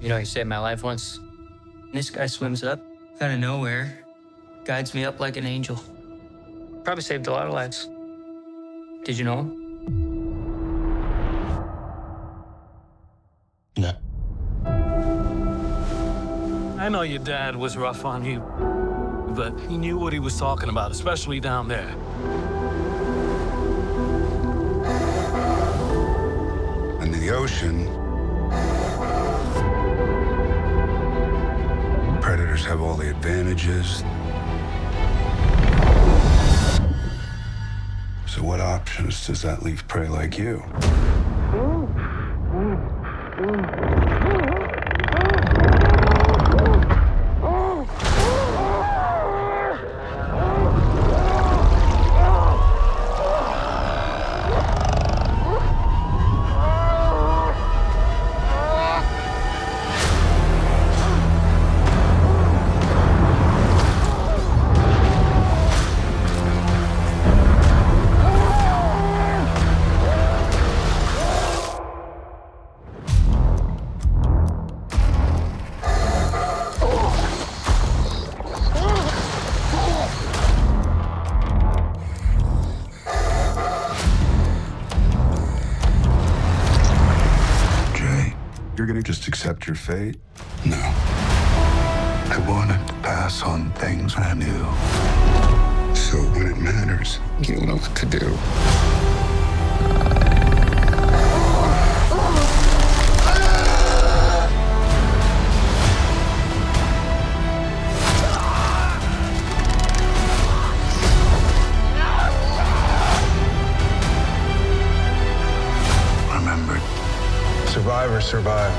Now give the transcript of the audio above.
You know, he saved my life once. This guy swims up out of nowhere, guides me up like an angel. Probably saved a lot of lives. Did you know him? No. I know your dad was rough on you, but he knew what he was talking about, especially down there. In the ocean, predators have all the advantages. So what options does that leave prey like you? You're gonna just accept your fate? No. I wanted to pass on things I knew. So when it matters, you'll know what to do. Remember, survivors survive.